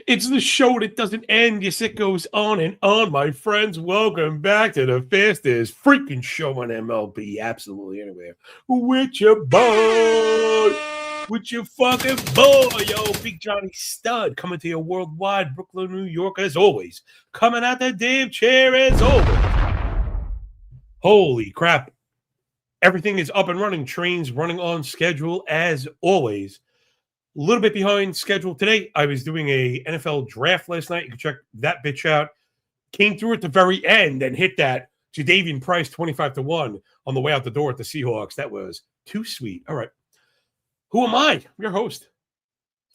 It's the show that doesn't end. Yes, it goes on and on, my friends. Welcome back to the fastest freaking show on MLB. Absolutely anywhere. With your boy. With your fucking boy, yo, Big Johnny Stud, coming to you worldwide, Brooklyn, New York, as always. Coming out the damn chair, as always. Holy crap. Everything is up and running. Trains running on schedule, as always. A little bit behind schedule today. I was doing a NFL draft last night. You can check that bitch out. Came through at the very end and hit that Jadeveon Price 25-1 on the way out the door at the Seahawks. That was too sweet. All right. Who am I? I'm your host.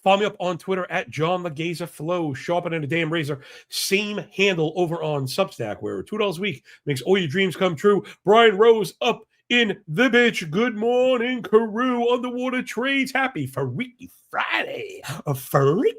Follow me up on Twitter at John Lagaza Flow, sharper than a damn razor. Same handle over on Substack, where $2 a week makes all your dreams come true. Brian Rose up in the bitch. Good morning, Carew. Underwater Trades. Happy Freaky Friday. A freaky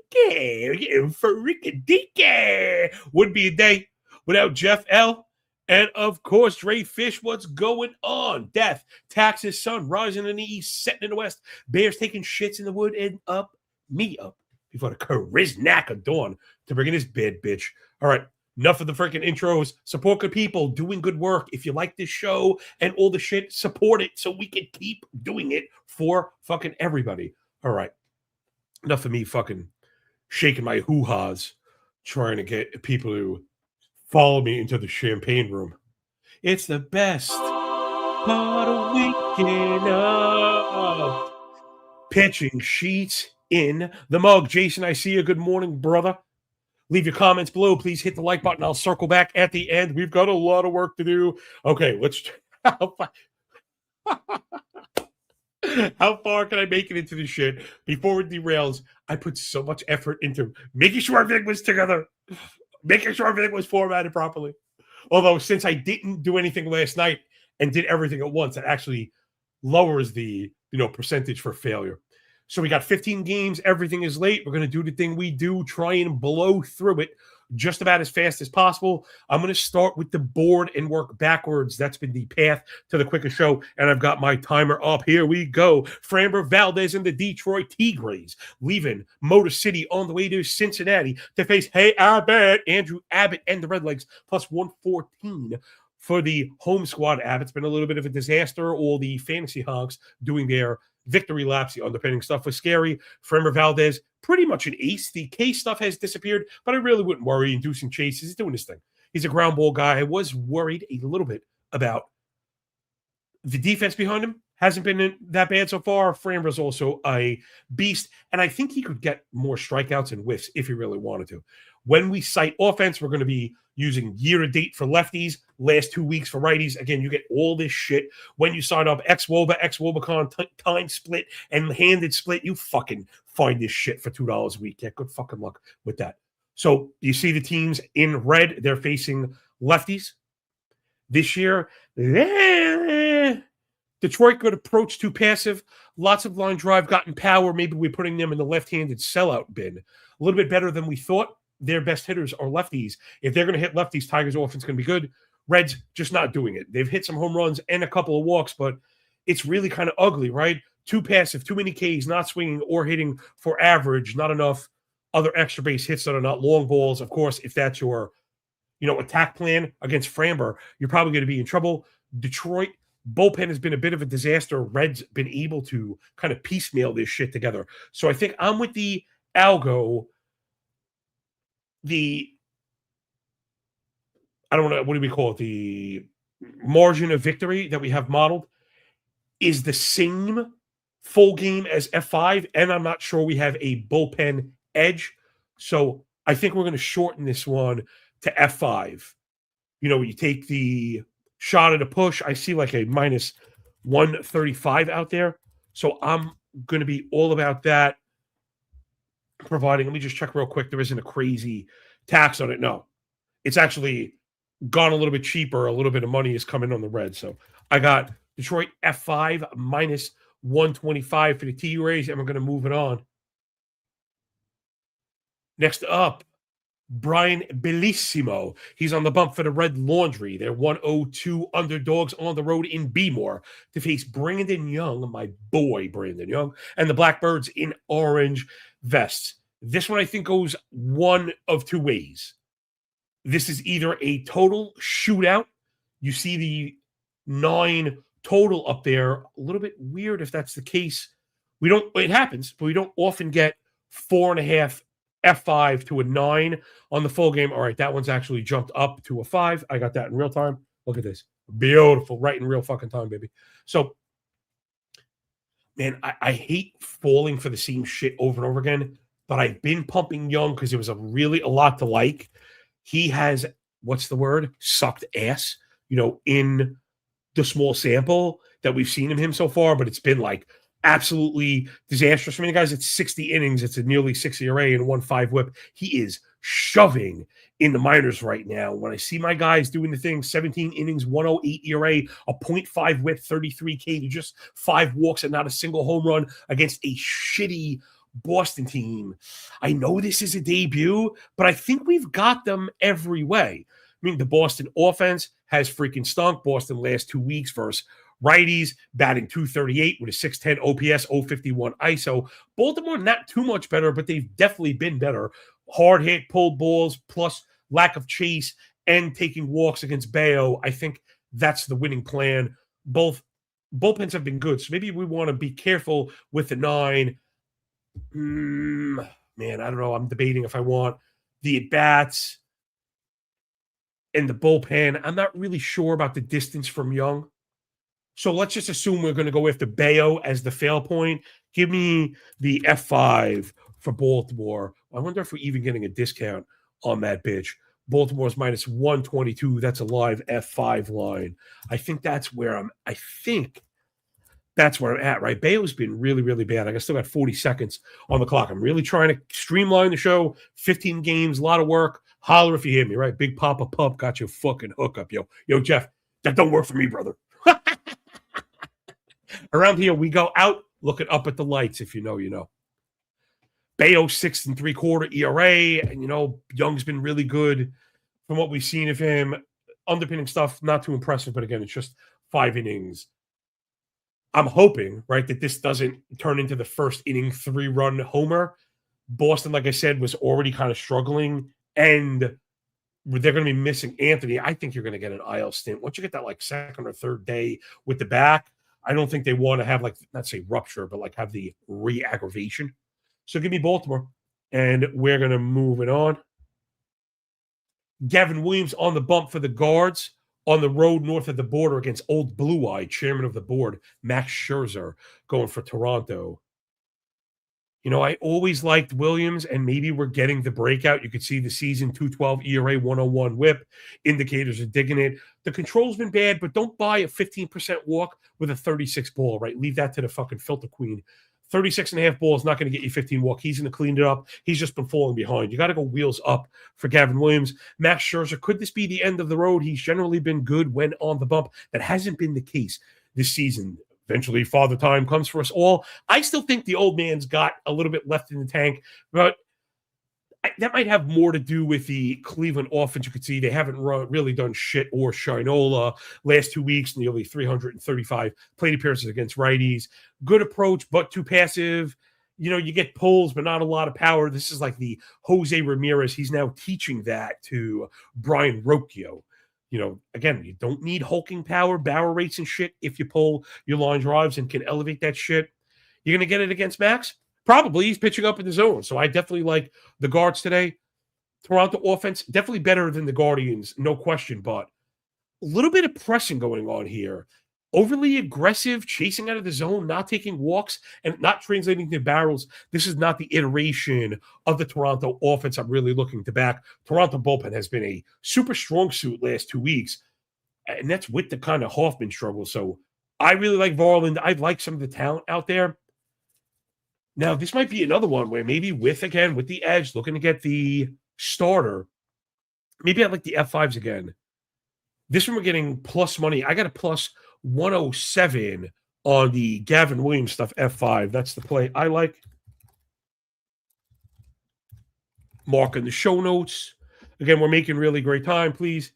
dicky. Would be a day without Jeff L. And of course, Dre Fish. What's going on? Death, taxes, sun rising in the east, setting in the west. Bears taking shits in the wood and up me up before the charismatic of dawn to bring in his bed, bitch. All right. Enough of the freaking intros. Support good people doing good work. If you like this show and all the shit, support it so we can keep doing it for fucking everybody. All right. Enough of me fucking shaking my hoo-has trying to get people to follow me into the champagne room. It's the best part of waking up. Pitching sheets in the mug. Jason, I see you. Good morning, brother. Leave your comments below. Please hit the like button. I'll circle back at the end. We've got a lot of work to do. Okay, let's. How far can I make it into this shit before it derails? I put so much effort into making sure everything was together, making sure everything was formatted properly. Although, since I didn't do anything last night and did everything at once, it actually lowers the percentage for failure. So we got 15 games. Everything is late. We're going to do the thing we do, try and blow through it just about as fast as possible. I'm going to start with the board and work backwards. That's been the path to the quickest show, and I've got my timer up. Here we go. Framber Valdez and the Detroit Tigres leaving Motor City on the way to Cincinnati to face Andrew Abbott and the Redlegs, plus 114 for the home squad. Abbott's been a little bit of a disaster. All the fantasy honks doing their victory laps. The underpinning stuff was scary. Framber Valdez, pretty much an ace. The K stuff has disappeared, but I really wouldn't worry. Inducing chases, he's doing his thing. He's a ground ball guy. I was worried a little bit about the defense behind him. Hasn't been that bad so far. Framber's also a beast, and I think he could get more strikeouts and whiffs if he really wanted to. When we cite offense, we're going to be using year-to-date for lefties, last 2 weeks for righties. Again, you get all this shit when you sign up XWOBA, XWOBAcon, time split, and handed split. You fucking find this shit for $2 a week. Yeah, good fucking luck with that. So you see the teams in red. They're facing lefties. This year, Detroit good approach, too passive. Lots of line drive, gotten power. Maybe we're putting them in the left-handed sellout bin. A little bit better than we thought. Their best hitters are lefties. If they're going to hit lefties, Tigers' offense is going to be good. Reds just not doing it. They've hit some home runs and a couple of walks, but it's really kind of ugly, right? Too passive, too many Ks, not swinging or hitting for average, not enough other extra base hits that are not long balls. Of course, if that's your attack plan against Framber, you're probably going to be in trouble. Detroit bullpen has been a bit of a disaster. Reds been able to kind of piecemeal this shit together. So I think I'm with the algo. I don't know, what do we call it? The margin of victory that we have modeled is the same full game as F5, and I'm not sure we have a bullpen edge. So I think we're going to shorten this one to F5. You take the shot at a push. I see like a minus 135 out there. So I'm going to be all about that. Providing, let me just check real quick, there isn't a crazy tax on it. No, it's actually gone a little bit cheaper. A little bit of money is coming on the red. So I got Detroit F5 minus 125 for the T-Rays, and we're going to move it on. Next up, Brian Bellissimo. He's on the bump for the Red Laundry. They're 102 underdogs on the road in B-More to face Brandon Young, my boy Brandon Young, and the Blackbirds in orange vests. This one I think goes one of two ways. This is either a total shootout. You see the 9 total up there. A little bit weird if that's the case. It happens, but we don't often get 4.5 F5 to a 9 on the full game. All right, that one's actually jumped up to a 5. I got that in real time. Look at this. Beautiful. Right in real fucking time, baby. So, man, I hate falling for the same shit over and over again, but I've been pumping Young because it was a lot to like. He has, what's the word? Sucked ass, in the small sample that we've seen him so far, but it's been like absolutely disastrous. I mean, guys, it's 60 innings. It's a nearly 6 ERA and 1.5 whip. He is shoving in the minors right now. When I see my guys doing the thing, 17 innings, 108 ERA, a 0.5 whip, 33K to just 5 walks and not a single home run against a shitty Boston team. I know this is a debut, but I think we've got them every way. I mean, the Boston offense has freaking stunk. Boston last 2 weeks versus righties, batting .238 with a .610 OPS, .051 ISO. Baltimore not too much better, but they've definitely been better. Hard hit, pulled balls, plus lack of chase and taking walks against Bayo. I think that's the winning plan. Both bullpens have been good, so maybe we want to be careful with the 9. Man, I don't know. I'm debating if I want the at-bats and the bullpen. I'm not really sure about the distance from Young. So let's just assume we're going to go after Bayo as the fail point. Give me the F5 for Baltimore. I wonder if we're even getting a discount on that bitch. Baltimore's minus 122. That's a live F5 line. I think that's where I'm at, right? Bayo's been really, really bad. I still got 40 seconds on the clock. I'm really trying to streamline the show. 15 games, a lot of work. Holler if you hear me, right? Big Papa Pump got your fucking hookup, yo. Yo, Jeff, that don't work for me, brother. Around here, we go out looking up at the lights. If you know, you know. Bayo 6 3/4 ERA, and Young's been really good from what we've seen of him. Underpinning stuff, not too impressive, but again, it's just 5 innings. I'm hoping, right, that this doesn't turn into the first inning 3-run homer. Boston, like I said, was already kind of struggling, and they're going to be missing Anthony. I think you're going to get an IL stint. Once you get that like second or third day with the back, I don't think they want to have not say rupture, but have the re-aggravation. So give me Baltimore, and we're going to move it on. Gavin Williams on the bump for the Guards. On the road north of the border against Old Blue Eye, chairman of the board, Max Scherzer, going for Toronto. I always liked Williams, and maybe we're getting the breakout. You could see the season 2.12 ERA, 101 whip. Indicators are digging it. The control's been bad, but don't buy a 15% walk with a 36 ball, right? Leave that to the fucking filter queen. 36.5 ball is not going to get you 15 walk. He's going to clean it up. He's just been falling behind. You got to go wheels up for Gavin Williams. Max Scherzer, could this be the end of the road? He's generally been good when on the bump. That hasn't been the case this season. Eventually, Father Time comes for us all. I still think the old man's got a little bit left in the tank, but that might have more to do with the Cleveland offense. You could see they haven't really done shit or shinola. Last 2 weeks, nearly 335 plate appearances against righties. Good approach, but too passive. You get pulls, but not a lot of power. This is like the Jose Ramirez. He's now teaching that to Brian Rocchio. Again, you don't need hulking power, barrel rates and shit if you pull your line drives and can elevate that shit. You're going to get it against Max? Probably. He's pitching up in the zone. So I definitely like the Guards today. Toronto offense, definitely better than the Guardians, no question, but a little bit of pressing going on here. Overly aggressive, chasing out of the zone, not taking walks, and not translating to barrels. This is not the iteration of the Toronto offense I'm really looking to back. Toronto bullpen has been a super strong suit last 2 weeks, and that's with the kind of Hoffman struggle. So I really like Varland. I like some of the talent out there. Now, this might be another one where maybe with the edge, looking to get the starter, maybe I like the F5s again. This one we're getting plus money. I got a plus 107 on the Gavin Williams stuff, F5. That's the play I like. Mark in the show notes. Again, we're making really great time. Please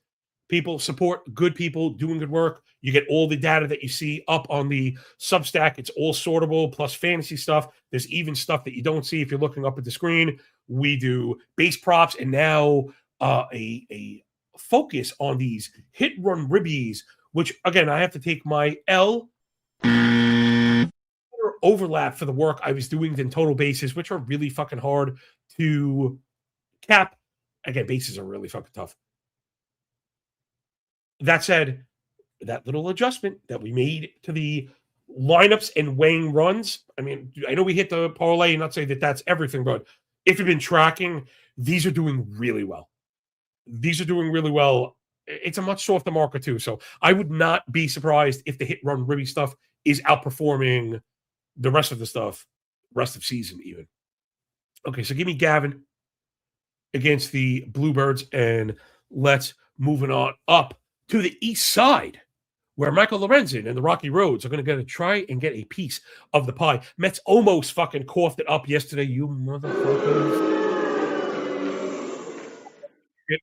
People support good people doing good work. You get all the data that you see up on the Substack. It's all sortable, plus fantasy stuff. There's even stuff that you don't see if you're looking up at the screen. We do base props and now a focus on these hit run ribbies, which again I have to take my L overlap for the work I was doing in total bases, which are really fucking hard to cap. Again, bases are really fucking tough. That said, that little adjustment that we made to the lineups and weighing runs, I mean, I know we hit the parlay and not say that that's everything, but if you've been tracking, these are doing really well. These are doing really well. It's a much softer market too, so I would not be surprised if the hit run ribby stuff is outperforming the rest of the stuff, rest of season even. Okay, so give me Gavin against the Bluebirds, and let's moving on up to the east side, where Michael Lorenzen and the Rocky Roads are going to try and get a piece of the pie. Mets almost fucking coughed it up yesterday, you motherfuckers.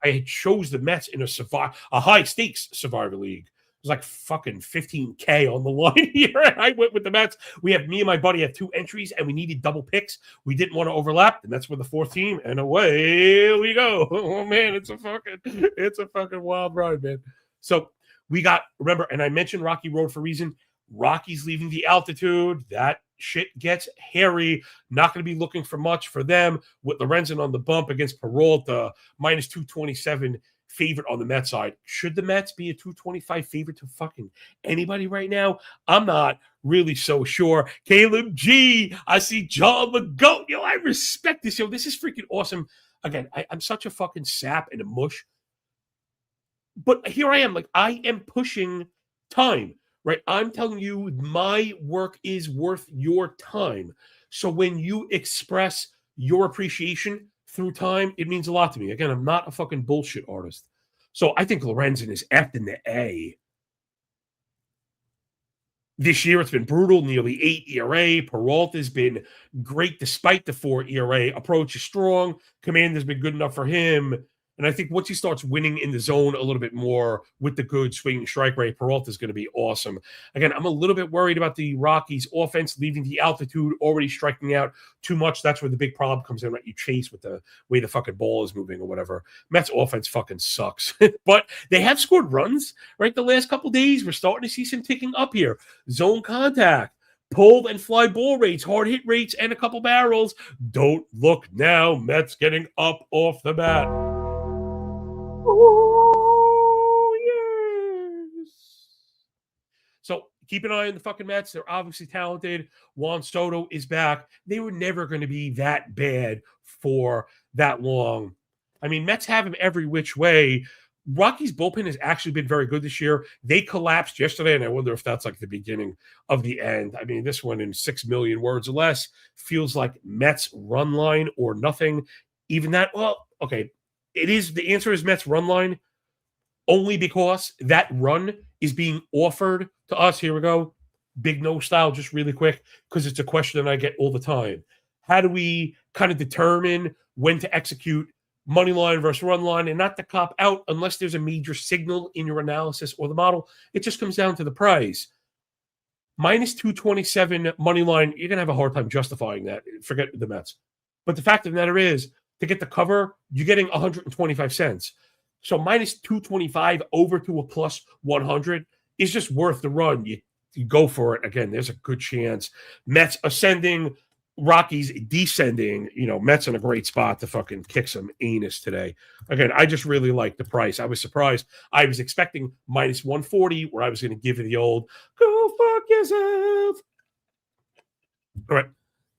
I chose the Mets in a high stakes Survivor League. It was like fucking 15K on the line here. And I went with the Mets. Me and my buddy have 2 entries, and we needed double picks. We ddidn't want to overlap. The Mets were the 4th team, and away we go. Oh man, it's a fucking wild ride, man. So we got, remember, and I mentioned Rocky Road for a reason. Rocky's leaving the altitude. That shit gets hairy. Not going to be looking for much for them with Lorenzen on the bump against Peralta, minus 227 favorite on the Mets side. Should the Mets be a 225 favorite to fucking anybody right now? I'm not really so sure. Caleb G, I see John the GOAT. Yo, I respect this. Yo, this is freaking awesome. Again, I'm such a fucking sap and a mush. But here I am. Like, I am pushing time, right? I'm telling you my work is worth your time. So when you express your appreciation through time, it means a lot to me. Again, I'm not a fucking bullshit artist. So I think Lorenzen is F in the A. This year, it's been brutal, nearly 8 ERA. Peralta's been great despite the 4 ERA. Approach is strong. Command has been good enough for him. And I think once he starts winning in the zone a little bit more with the good swinging strike rate, Peralta is going to be awesome. Again, I'm a little bit worried about the Rockies' offense leaving the altitude, already striking out too much. That's where the big problem comes in, right? You chase with the way the fucking ball is moving or whatever. Mets offense fucking sucks. But they have scored runs, right? The last couple days, we're starting to see some ticking up here. Zone contact, pulled and fly ball rates, hard hit rates, and a couple barrels. Don't look now. Mets getting up off the bat. Oh, yes. So keep an eye on the fucking Mets. They're obviously talented. Juan Soto is back. They were never going to be that bad for that long. I mean, Mets have him every which way. Rocky's bullpen has actually been very good this year. They collapsed yesterday, and I wonder if that's like the beginning of the end. I mean, this one in 6 million words or less feels like Mets run line or nothing. Even that, well, okay. It is, the answer is Mets run line only because that run is being offered to us. Here we go. Big no style, just really quick, because it's a question that I get all the time. How do we kind of determine when to execute money line versus run line and not to cop out unless there's a major signal in your analysis or the model? It just comes down to the price. Minus 227 money line, you're going to have a hard time justifying that. Forget the Mets. But the fact of the matter is, to get the cover, you're getting 125 cents. So minus 225 over to a plus 100 is just worth the run. You go for it. Again, there's a good chance. Mets ascending, Rockies descending. You know, Mets in a great spot to fucking kick some anus today. Again, I just really like the price. I was surprised. I was expecting minus 140, where I was going to give you the old, go fuck yourself. All right.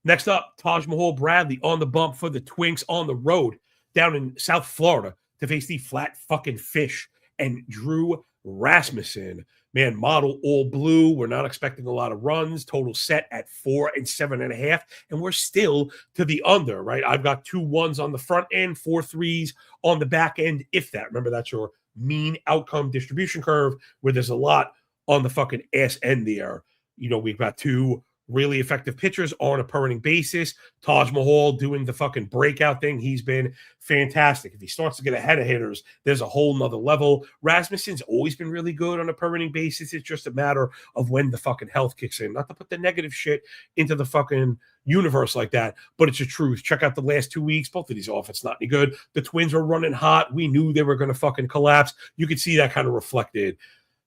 Next up, Taj Mahal Bradley on the bump for the Twinks on the road down in South Florida to face the Flat fucking Fish and Drew Rasmussen. Man, model all blue. We're not expecting a lot of runs. Total set at 4 and 7.5. And we're still to the under, right? I've got 2 1s on the front end, 4 3s on the back end, if that. Remember, that's your mean outcome distribution curve where there's a lot on the fucking ass end there. You know, we've got 2 really effective pitchers on a per inning basis. Taj Mahal doing the fucking breakout thing. He's been fantastic. If he starts to get ahead of hitters, there's a whole nother level. Rasmussen's always been really good on a per inning basis. It's just a matter of when the fucking health kicks in. Not to put the negative shit into the fucking universe like that, but it's the truth. Check out the last 2 weeks. Both of these offenses not any good. The Twins were running hot. We knew they were going to fucking collapse. You could see that kind of reflected.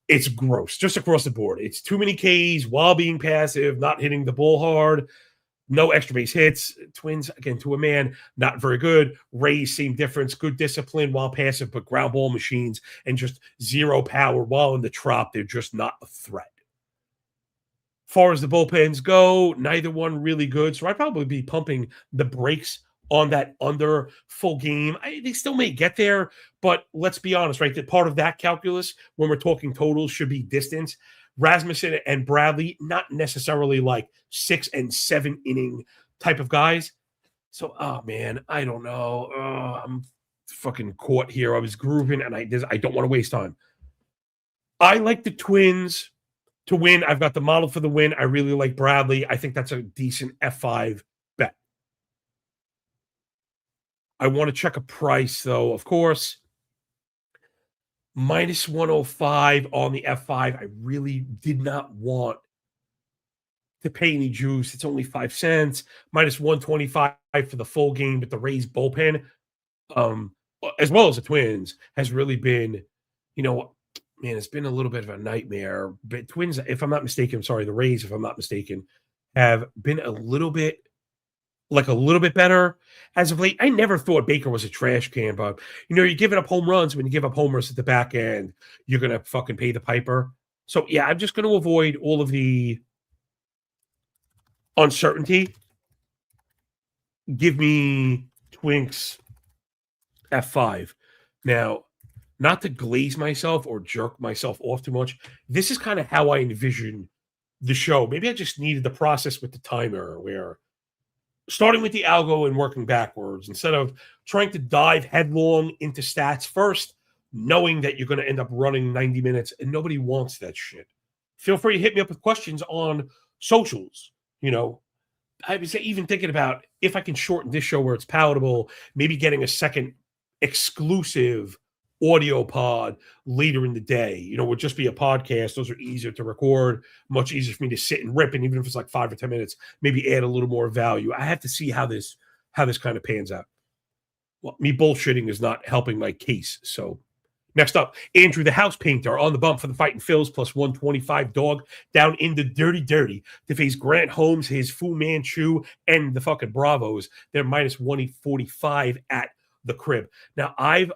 It's gross, just across the board. It's too many Ks while being passive, not hitting the ball hard, no extra base hits. Twins, again, to a man, not very good. Rays, same difference. Good discipline while passive, but ground ball machines and just zero power while in the trop. They're just not a threat. Far as the bullpens go, neither one really good. So I'd probably be pumping the brakes on that under full game. They still may get there, but let's be honest, right? That part of that calculus, when we're talking totals, should be distance. Rasmussen and Bradley, not necessarily like 6 and 7 inning type of guys. So, oh man, I don't know. I'm fucking caught here. I was grooving, and I don't want to waste time. I like the Twins to win. I've got the model for the win. I really like Bradley. I think that's a decent F5 bet. I want to check a price, though, of course. Minus 105 on the F5. I really did not want to pay any juice. It's only 5 cents. Minus 125 for the full game, but the Rays bullpen, as well as the Twins, has really been, man, it's been a little bit of a nightmare. But Twins, if I'm not mistaken, the Rays, if I'm not mistaken, have been a little bit better as of late. I never thought Baker was a trash can, but you're giving up home runs. When you give up homers at the back end, you're gonna fucking pay the piper. So yeah, I'm just gonna avoid all of the uncertainty. Give me Twinks F5. Now, not to glaze myself or jerk myself off too much, this is kind of how I envision the show. Maybe I just needed the process with the timer where starting with the algo and working backwards instead of trying to dive headlong into stats first, knowing that you're going to end up running 90 minutes and nobody wants that shit. Feel free to hit me up with questions on socials. I was even thinking about if I can shorten this show where it's palatable, maybe getting a second exclusive audio pod later in the day, would just be a podcast. Those are easier to record, much easier for me to sit and rip. And even if it's like 5 or 10 minutes, maybe add a little more value. I have to see how this kind of pans out. Well, me bullshitting is not helping my case. So next up, Andrew, the house painter, on the bump for the Fighting Phils, plus 125 dog down in the dirty to face Grant Holmes, his Fu Manchu, and the fucking Bravos. They're minus 145 at the crib. Now, I've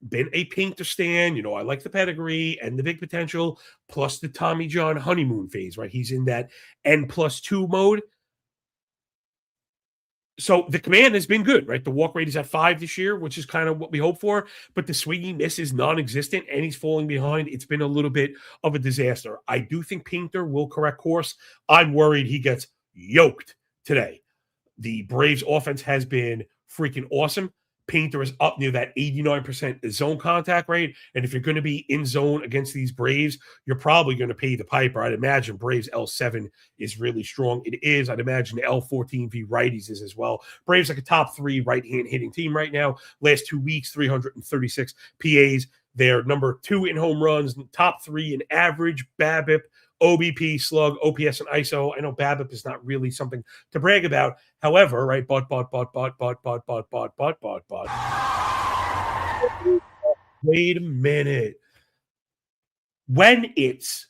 been a painter stan. I like the pedigree and the big potential, plus the Tommy John honeymoon phase, right? He's in that N+2 mode. So the command has been good, right? The walk rate is at 5 this year, which is kind of what we hope for, but the swinging miss is non-existent and he's falling behind. It's been a little bit of a disaster. I do think Painter will correct course. I'm worried he gets yoked today. The Braves offense has been freaking awesome. Painter is up near that 89% zone contact rate. And if you're going to be in zone against these Braves, you're probably going to pay the piper. I'd imagine Braves L7 is really strong. It is. I'd imagine L14 v righties is as well. Braves like a top 3 right-hand hitting team right now. Last 2 weeks, 336 PAs. They're number 2 in home runs, top 3 in average, BABIP, OBP, slug, OPS, and ISO. I know BABIP is not really something to brag about. However, right, but. Wait a minute. When it's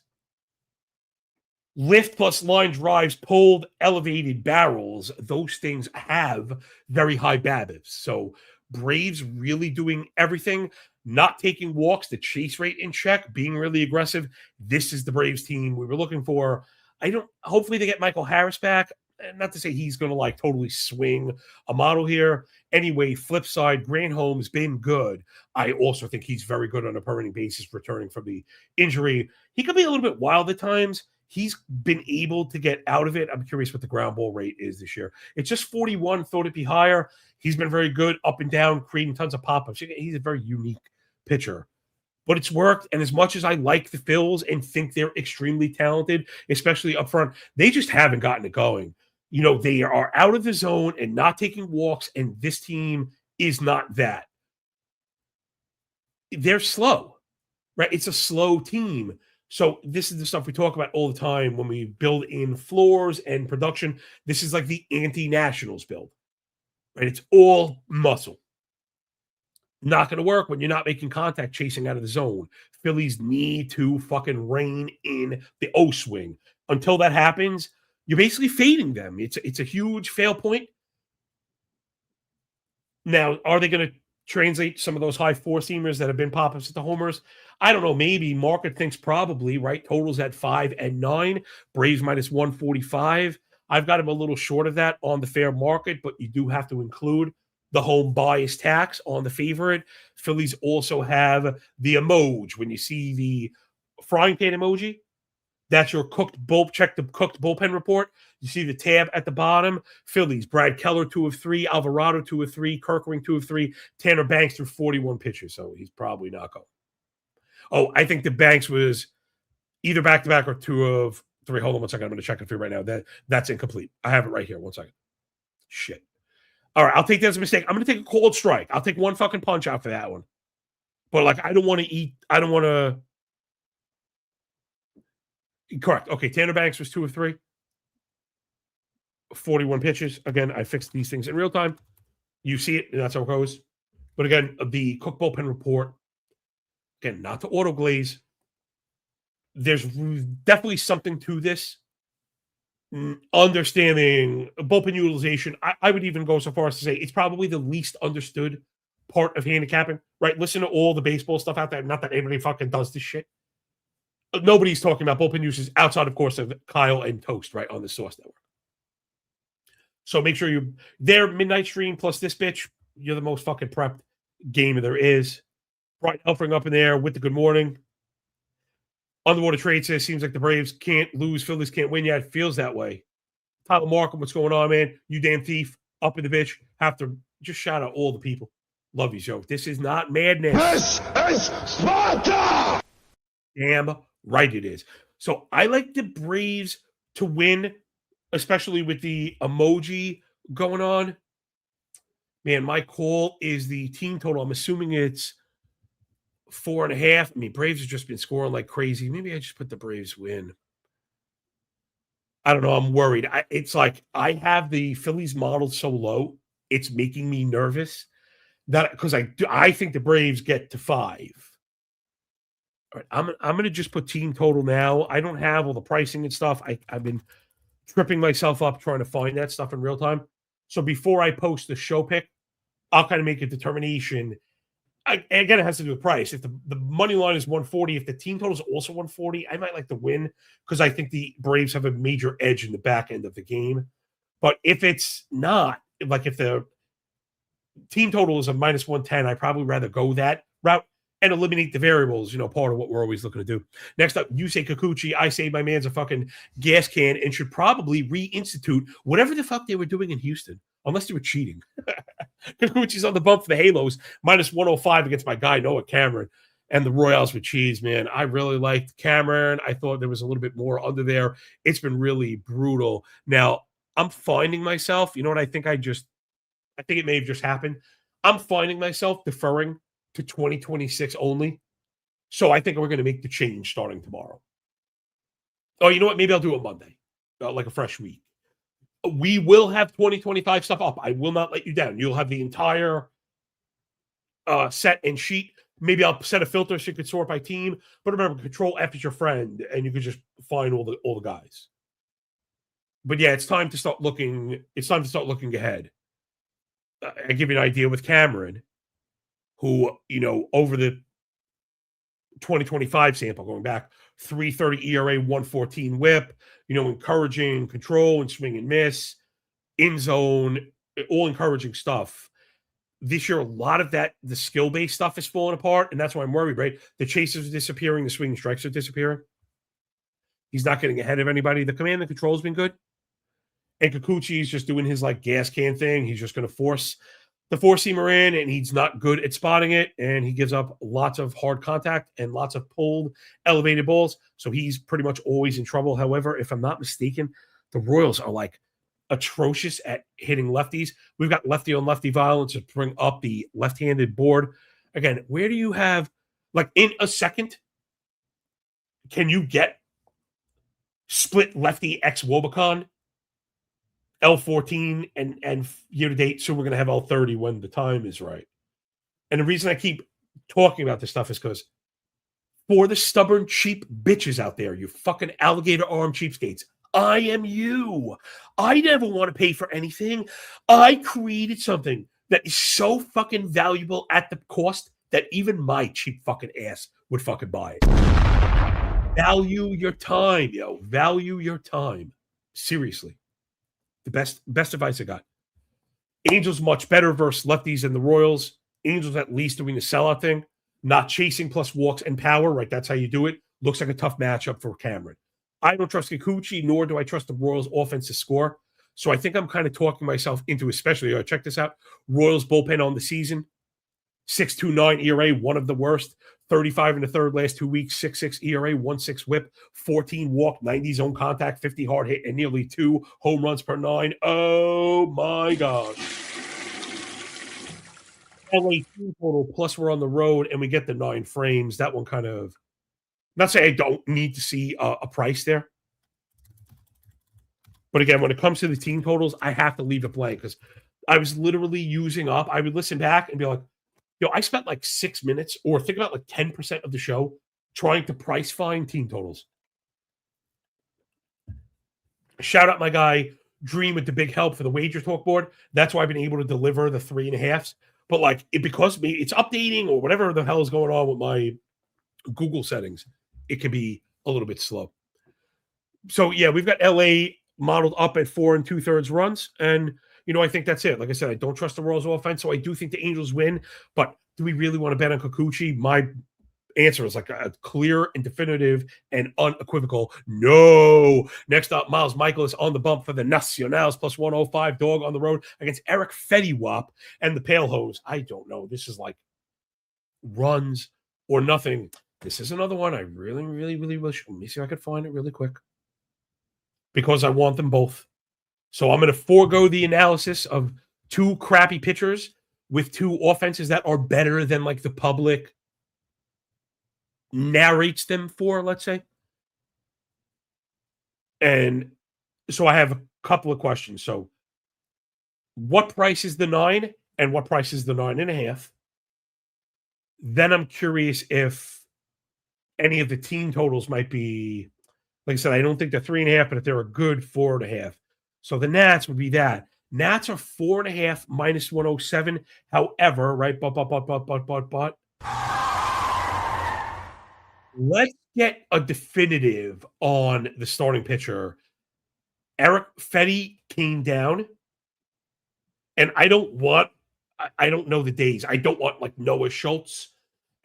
lift plus line drives, pulled, elevated barrels, those things have very high BABIPs. So Braves really doing everything, not taking walks, the chase rate in check, being really aggressive. This is the Braves team we were looking for. Hopefully they get Michael Harris back. Not to say he's going to totally swing a model here. Anyway, flip side, Grant Holmes been good. I also think he's very good on a per inning basis returning from the injury. He could be a little bit wild at times. He's been able to get out of it. I'm curious what the ground ball rate is this year. It's just 41. Thought it'd be higher. He's been very good up and down, creating tons of pop-ups. He's a very unique pitcher. but it's worked. And as much as I like the Phils and think they're extremely talented, especially up front, they just haven't gotten it going. They are out of the zone and not taking walks, and this team is not that. They're slow, right? It's a slow team. So this is the stuff we talk about all the time when we build in floors and production. This is like the anti-Nationals build, right? It's all muscle. Not going to work when you're not making contact chasing out of the zone. Phillies need to fucking rein in the O swing. Until that happens, you're basically fading them. It's a huge fail point. Now, are they going to translate some of those high four-seamers that have been pop-ups at the homers? I don't know. Maybe. Market thinks probably, right? Totals at 5 and 9. Braves minus 145. I've got him a little short of that on the fair market, but you do have to include the home bias tax on the favorite. Phillies also have the emoji. When you see the frying pan emoji, that's your cooked bull. Check the cooked bullpen report. You see the tab at the bottom. Phillies, Brad Keller, 2 of 3. Alvarado, 2 of 3. Kirkering, 2 of 3. Tanner Banks threw 41 pitches, so he's probably not going. Oh, I think the Banks was either back-to-back or 2 of 3. Hold on one second. I'm going to check it for you right now. That's incomplete. I have it right here. 1 second. Shit. All right, I'll take that as a mistake. I'm going to take a cold strike. I'll take one fucking punch out for that one. But, I don't want to eat. I don't want to. Correct. Okay, Tanner Banks was 2 of 3. 41 pitches. Again, I fixed these things in real time. You see it, and that's how it goes. But again, the Cook bullpen report, again, not to auto glaze. There's definitely something to this. Understanding bullpen utilization, I would even go so far as to say it's probably the least understood part of handicapping, right? Listen to all the baseball stuff out there. Not that anybody fucking does this shit. Nobody's talking about bullpen uses outside, of course, of Kyle and Toast, right, on the Source Network. So make sure their midnight stream plus this bitch, you're the most fucking prepped game there is. Brian Elfring up in there with the good morning. Underwater Trade says, seems like the Braves can't lose. Phillies can't win yet. It feels that way. Tyler Markham, what's going on, man? You damn thief. Up in the bitch. Have to just shout out all the people. Love you, Joe. This is not madness. This is Sparta! Damn right it is. So I like the Braves to win, especially with the emoji going on. Man, my call is the team total. I'm assuming it's 4.5. I mean, Braves have just been scoring like crazy. Maybe I just put the Braves win. I don't know. I'm worried. It's like I have the Phillies modeled so low, it's making me nervous. That because I think the Braves get to 5. All right, I'm going to just put team total now. I don't have all the pricing and stuff. I've been tripping myself up trying to find that stuff in real time. So before I post the show pick, I'll kind of make a determination. Again, it has to do with price. If the money line is 140, if the team total is also 140, I might like to win because I think the Braves have a major edge in the back end of the game. But if it's not, like if the team total is a minus 110, I'd probably rather go that route and eliminate the variables, part of what we're always looking to do. Next up, you say Kikuchi. I say my man's a fucking gas can and should probably reinstitute whatever the fuck they were doing in Houston, unless they were cheating. Kikuchi's on the bump for the Halos, minus 105 against my guy, Noah Cameron, and the Royals with cheese, man. I really liked Cameron. I thought there was a little bit more under there. It's been really brutal. Now, I'm finding myself, you know what I think I think it may have just happened. I'm finding myself deferring to 2026 only. So I think we're going to make the change starting tomorrow. Oh, you know what? Maybe I'll do it Monday, like a fresh week. We will have 2025 stuff up. I will not let you down. You'll have the entire set and sheet. Maybe I'll set a filter so you could sort by team. But remember, Control F is your friend, and you could just find all the guys. But yeah, it's time to start looking. It's time to start looking ahead. I give you an idea with Cameron, who, over the 2025 sample, going back, 3.30 ERA, 1.14 whip, encouraging control and swing and miss, in zone, all encouraging stuff. This year, a lot of that, the skill-based stuff is falling apart, and that's why I'm worried, right? The chases are disappearing, the swinging strikes are disappearing. He's not getting ahead of anybody. The command and control has been good. And Kikuchi is just doing his gas can thing. He's just going to force the four-seamer in, and he's not good at spotting it, and he gives up lots of hard contact and lots of pulled, elevated balls, so he's pretty much always in trouble. However, if I'm not mistaken, the Royals are, like, atrocious at hitting lefties. We've got lefty-on-lefty violence to bring up the left-handed board. Again, where do you have like, in a second, can you get split lefty X Wobacon L14 and year to date, so we're going to have L30 when the time is right. And the reason I keep talking about this stuff is because for the stubborn, cheap bitches out there, you fucking alligator arm cheapskates, I am you. I never want to pay for anything. I created something that is so fucking valuable at the cost that even my cheap fucking ass would fucking buy it. Value your time, yo. Value your time. Seriously. The best advice I got. Angels much better versus lefties than the Royals. Angels at least doing the sellout thing, not chasing plus walks and power, right? That's how you do it. Looks like a tough matchup for Cameron. I don't trust Kikuchi, nor do I trust the Royals offense to score. So I think I'm kind of talking myself into, especially, check this out, Royals bullpen on the season, 6.29 ERA, one of the worst. 35 in the third last 2 weeks, 6.6 ERA, 1.6 whip, 14 walk, 90 zone contact, 50 hard hit, and nearly 2 home runs per 9. Oh my God. LA team total, plus we're on the road and we get the 9 frames. That one kind of, not saying I don't need to see a price there. But again, when it comes to the team totals, I have to leave it blank because I was literally using up. I would listen back and be like, I spent like 6 minutes, or think about like 10% of the show trying to price find team totals. Shout out my guy Dream with the big help for the wager talk board. That's why I've been able to deliver the 3.5s. But like because maybe it's updating or whatever the hell is going on with my Google settings, it can be a little bit slow. So yeah, we've got LA modeled up at 4 2/3 runs, and I think that's it. Like I said, I don't trust the Royals offense, so I do think the Angels win. But do we really want to bet on Kikuchi? My answer is like a clear and definitive and unequivocal no. Next up, Miles Michaelis on the bump for the Nacionals, plus 105 dog on the road against Eric Fetty-Wap and the Pale Hose. I don't know. This is like runs or nothing. This is another one I really, really, really wish. Let me see if I could find it really quick because I want them both. So I'm going to forego the analysis of 2 crappy pitchers with 2 offenses that are better than like the public narrates them for, let's say. And so I have a couple of questions. So what price is the 9 and what price is the 9.5? Then I'm curious if any of the team totals might be, like I said, I don't think they're 3.5, but if they're a good 4.5. So the Nats would be that. Nats are 4.5 minus 107. However, right, but let's get a definitive on the starting pitcher. Eric Fetty came down, and I don't know the days. I don't want like Noah Schultz,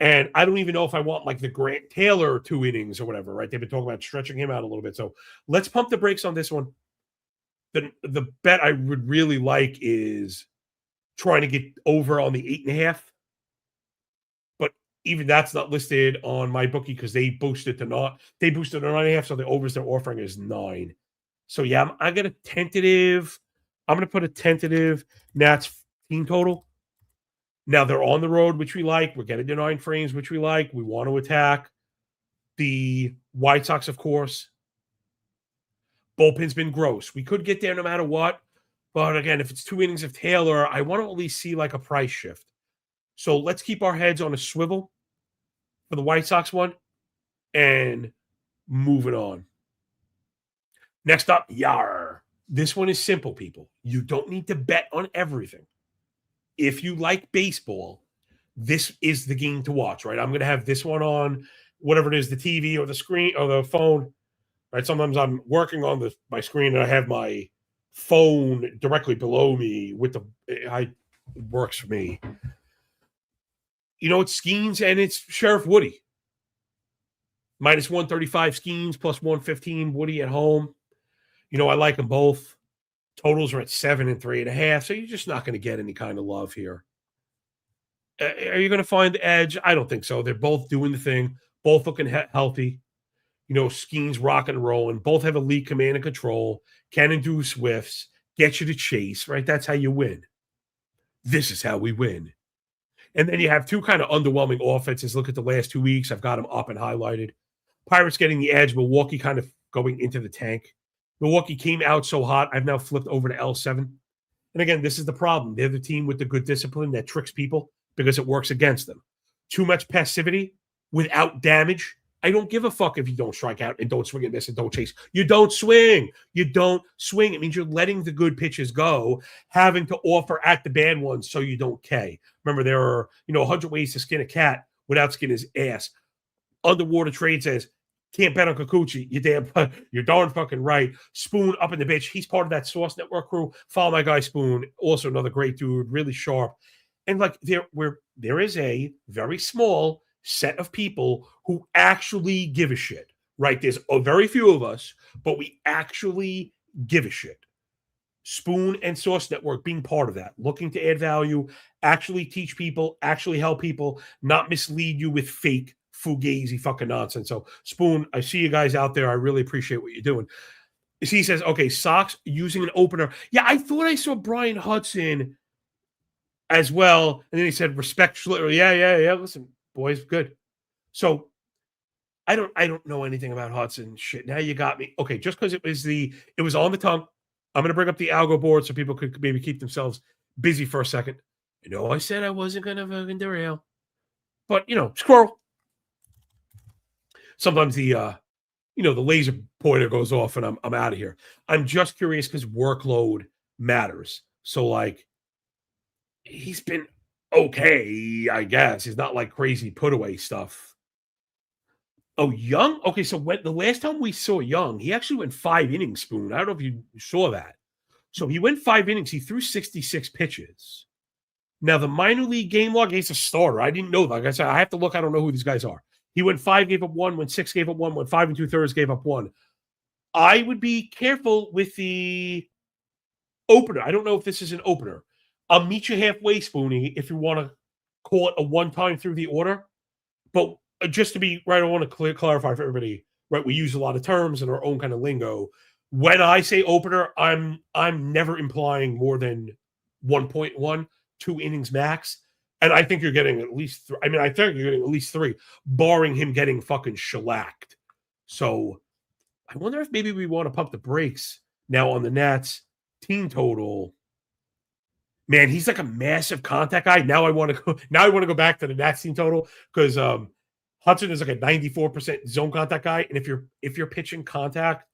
and I don't even know if I want like the Grant Taylor 2 innings or whatever, right? They've been talking about stretching him out a little bit. So let's pump the brakes on this one. The bet I would really like is trying to get over on the 8.5. But even that's not listed on my bookie because they boosted to 9.5. So the overs they're offering is 9. So yeah, I'm going to tentative. I'm going to put a tentative Nats team total. Now they're on the road, which we like. We're getting to 9 frames, which we like. We want to attack the White Sox, of course. Bullpen's been gross. We could get there no matter what. But again, if it's 2 innings of Taylor, I want to at least see like a price shift. So let's keep our heads on a swivel for the White Sox one and moving on. Next up, Yar. This one is simple, people. You don't need to bet on everything. If you like baseball, this is the game to watch, right? I'm going to have this one on whatever it is, the TV or the screen or the phone. Right, sometimes I'm working on my screen and I have my phone directly below me with it works for me. It's Skeens and it's Sheriff Woody. Minus 135 Skeens, plus 115 Woody at home. I like them both. Totals are at 7 and 3.5, so you're just not going to get any kind of love here. Are you going to find the edge? I don't think so. They're both doing the thing, both looking healthy. Skeens rocking and rolling. Both have elite command and control, can induce whiffs, get you to chase, right? That's how you win. This is how we win. And then you have two kind of underwhelming offenses. Look at the last 2 weeks. I've got them up and highlighted. Pirates getting the edge. Milwaukee kind of going into the tank. Milwaukee came out so hot. I've now flipped over to L7. And again, this is the problem. They're the team with the good discipline that tricks people because it works against them. Too much passivity without damage. I don't give a fuck if you don't strike out and don't swing and miss and don't chase. You don't swing. You don't swing. It means you're letting the good pitches go, having to offer at the bad ones so you don't K. Remember, there are 100 ways to skin a cat without skinning his ass. Underwater Trade says, can't bet on Kikuchi. You're darn fucking right. Spoon up in the bitch. He's part of that Source Network crew. Follow my guy Spoon. Also another great dude, really sharp. And there is a very small set of people who actually give a shit, right? There's a very few of us, but we actually give a shit. Spoon and Source Network being part of that, looking to add value, actually teach people, actually help people, not mislead you with fake fugazi fucking nonsense. So Spoon, I see you guys out there. I really appreciate what you're doing. He says, okay, Sox using an opener. Yeah, I thought I saw Brian Hudson as well. And then he said, respect. Yeah. Listen, boys, good. So I don't know anything about Hudson. Shit. Now you got me. Okay, just because it was on the tongue. I'm going to bring up the algo board so people could maybe keep themselves busy for a second. I said I wasn't going to fucking derail. But, squirrel. Sometimes the laser pointer goes off and I'm out of here. I'm just curious because workload matters. So, he's been okay, I guess. He's not like crazy put away stuff. Oh, Young? Okay, so the last time we saw Young, he actually went 5 innings, Spoon. I don't know if you saw that. So he went 5 innings. He threw 66 pitches. Now, the minor league game log, he's a starter. I didn't know that. Like I said, I have to look. I don't know who these guys are. He went 5, gave up 1, went 6, gave up 1, went 5 2/3, gave up 1. I would be careful with the opener. I don't know if this is an opener. I'll meet you halfway, Spoonie, if you want to call it a one-time through the order. But just to be right, I want to clarify for everybody, right? We use a lot of terms in our own kind of lingo. When I say opener, I'm never implying more than 1.1, 2 innings max. And I think you're getting at least 3. I think you're getting at least 3, barring him getting fucking shellacked. So I wonder if maybe we want to pump the brakes now on the Nats team total. Man, he's like a massive contact guy. Now I want to go back to the Nats team total because Hudson is like a 94% zone contact guy. And if you're pitching contact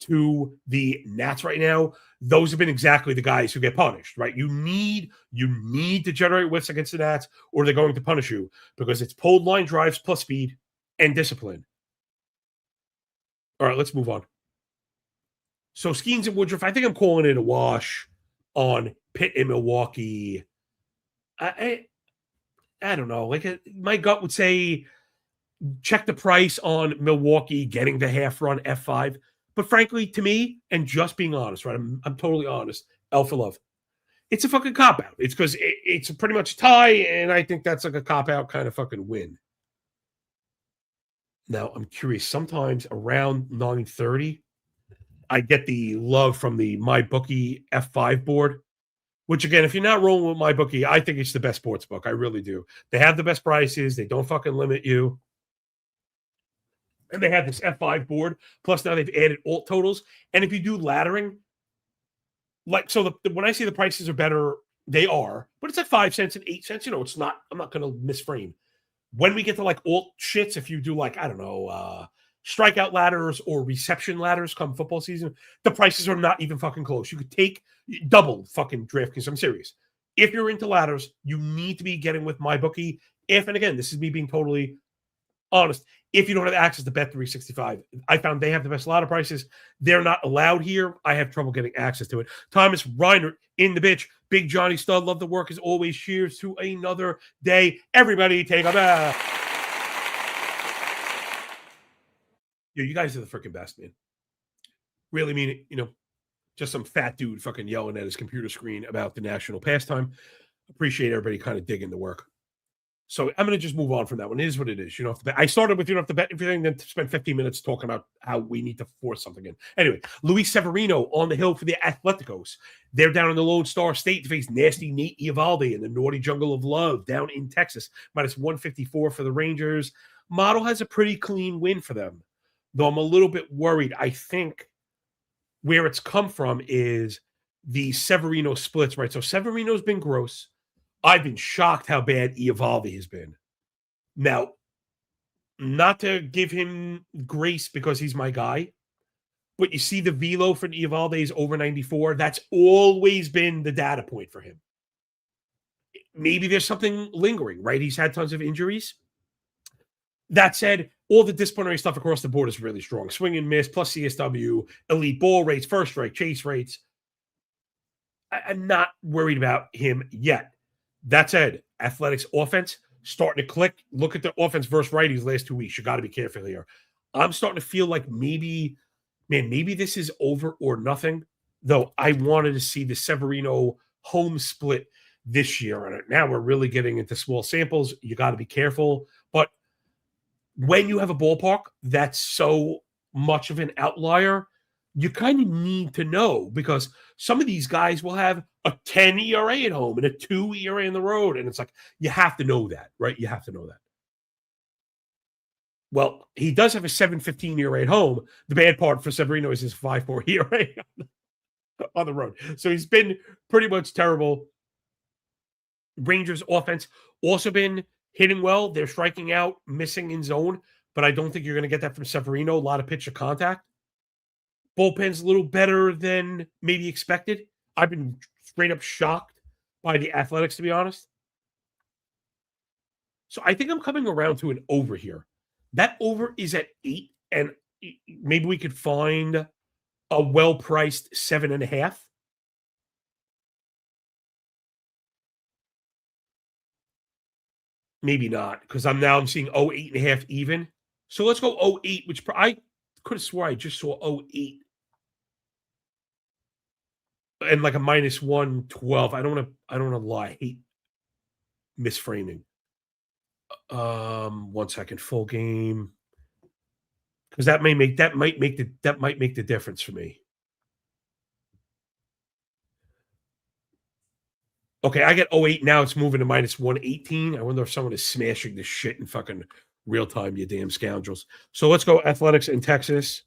to the Nats right now, those have been exactly the guys who get punished, right? You need to generate whiffs against the Nats or they're going to punish you because it's pulled line drives plus speed and discipline. All right, let's move on. So Skeens and Woodruff, I think I'm calling it a wash on Pitt in Milwaukee. I don't know. My gut would say check the price on Milwaukee getting the half run F5. But frankly, to me, and just being honest, right? I'm totally honest. L for love. It's a fucking cop-out. It's because it's pretty much a tie, and I think that's like a cop-out kind of fucking win. Now, I'm curious. Sometimes around 9:30, I get the love from the MyBookie F5 board, which, again, if you're not rolling with MyBookie, I think it's the best sports book. I really do. They have the best prices. They don't fucking limit you. And they have this F5 board. Plus, now they've added alt totals. And if you do laddering, when I say the prices are better, they are. But it's at 5 cents and 8 cents. It's not. I'm not going to misframe. When we get to alt shits, if you do I don't know, strikeout ladders or reception ladders come football season, the prices are not even fucking close. You could take double fucking DraftKings. I'm serious. If you're into ladders, you need to be getting with MyBookie. And again, this is me being totally honest. If you don't have access to Bet365, I found they have the best ladder prices. They're not allowed here. I have trouble getting access to it. Thomas Reiner in the bitch. Big Johnny Stud. Love the work as always. Cheers to another day. Everybody take a bath. Yo, you guys are the freaking best, man. Really mean it. Just some fat dude fucking yelling at his computer screen about the national pastime. Appreciate everybody kind of digging the work. So I'm going to just move on from that one. It is what it is. You don't have to bet. I started with you don't have to bet everything, then spend 15 minutes talking about how we need to force something in. Anyway, Luis Severino on the hill for the Atleticos. They're down in the Lone Star State to face nasty Nate Eovaldi in the naughty jungle of love down in Texas. Minus 154 for the Rangers. Model has a pretty clean win for them, though I'm a little bit worried. I think where it's come from is the Severino splits, right? So Severino's been gross. I've been shocked how bad Eovaldi has been. Now, not to give him grace because he's my guy, but you see the velo for Eovaldi is over 94. That's always been the data point for him. Maybe there's something lingering, right? He's had tons of injuries. That said, all the disciplinary stuff across the board is really strong. Swing and miss, plus CSW, elite ball rates, first strike, chase rates. I'm not worried about him yet. That said, Athletics offense starting to click. Look at the offense versus righties last 2 weeks. You got to be careful here. I'm starting to feel like maybe this is over or nothing, though I wanted to see the Severino home split this year. And now we're really getting into small samples. You got to be careful. But when you have a ballpark that's so much of an outlier, you kind of need to know because some of these guys will have a 10 ERA at home and a 2 ERA on the road. And it's like, you have to know that, right? You have to know that. Well, he does have a 7.15 ERA at home. The bad part for Severino is his 5.4 ERA on the road. So he's been pretty much terrible. Rangers offense also been hitting well. They're striking out, missing in zone, but I don't think you're going to get that from Severino. A lot of pitch to contact. Bullpen's a little better than maybe expected. I've been straight up shocked by the Athletics, to be honest. So I think I'm coming around to an over here. That over is at 8, and maybe we could find a well-priced 7.5. Maybe not, because I'm seeing 8.5 even. So let's go 08, which I could have swore I just saw 08. And like a minus 112. I don't want to lie. I hate misframing. 1 second, full game. Because that might make the difference for me. Okay, I get 08 now. It's moving to minus 118. I wonder if someone is smashing this shit in fucking real time, you damn scoundrels. So let's go Athletics in Texas.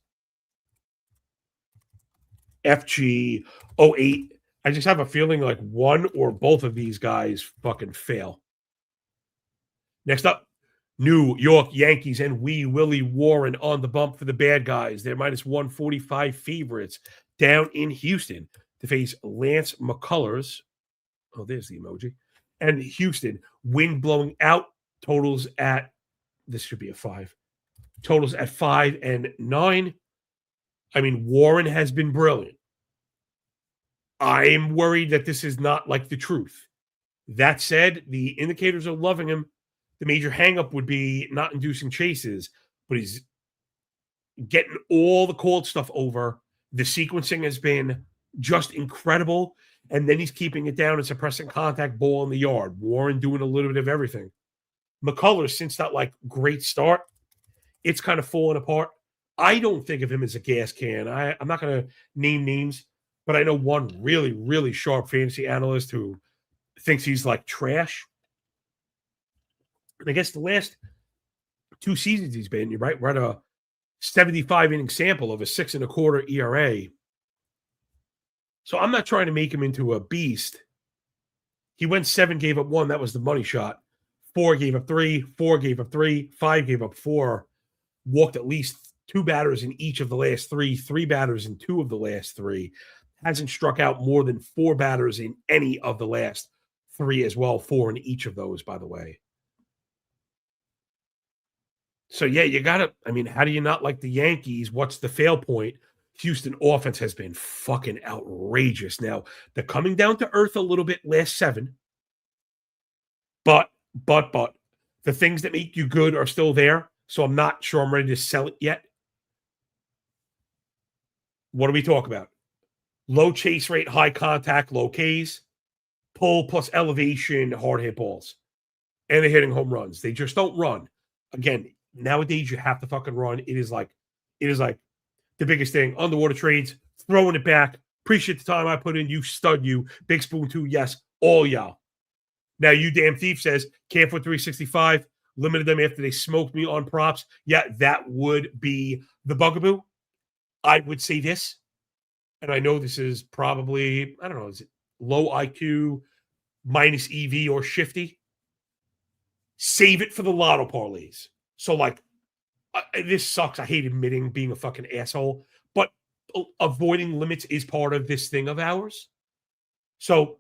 FG 08. I just have a feeling like one or both of these guys fucking fail. Next up, New York Yankees and Wee Willie Warren on the bump for the bad guys. They're minus 145 favorites down in Houston to face Lance McCullers. Oh, there's the emoji. And Houston, wind blowing out, totals at, this should be a 5. Totals at 5 and 9. I mean, Warren has been brilliant. I'm worried that this is not like the truth. That said, the indicators are loving him. The major hangup would be not inducing chases, but he's getting all the cold stuff over. The sequencing has been just incredible. And then he's keeping it down and suppressing contact, ball in the yard. Warren doing a little bit of everything. McCullers, since that like great start, it's kind of falling apart. I don't think of him as a gas can. I'm not going to name names, but I know one really, really sharp fantasy analyst who thinks he's like trash. And I guess the last 2 seasons he's been, you're right, we're at a 75 inning sample of a 6.25 ERA. So I'm not trying to make him into a beast. He went 7, gave up 1. That was the money shot. 4 gave up 3. 4 gave up 3. 5 gave up 4. Walked at least 2 batters in each of the last 3. 3 batters in 2 of the last 3. Hasn't struck out more than 4 batters in any of the last 3 as well. 4 in each of those, by the way. So, yeah, you got to, I mean, how do you not like the Yankees? What's the fail point? Houston offense has been fucking outrageous. Now, they're coming down to earth a little bit last 7. But the things that make you good are still there. So I'm not sure I'm ready to sell it yet. What do we talk about? low chase rate, high contact, low Ks, pull plus elevation, hard hit balls. And they're hitting home runs. They just don't run. Again, nowadays you have to fucking run. It is like the biggest thing. Underwater trades, throwing it back. Appreciate the time I put in. You stud you. Big Spoon 2, yes. All y'all. Now, you damn thief says, can't put 365. Limited them after they smoked me on props. Yeah, that would be the bugaboo. I would say this, and I know this is probably, I don't know, is it low IQ, minus EV or shifty? Save it for the lotto parlays. So, like, this sucks. I hate admitting being a fucking asshole, but avoiding limits is part of this thing of ours. So,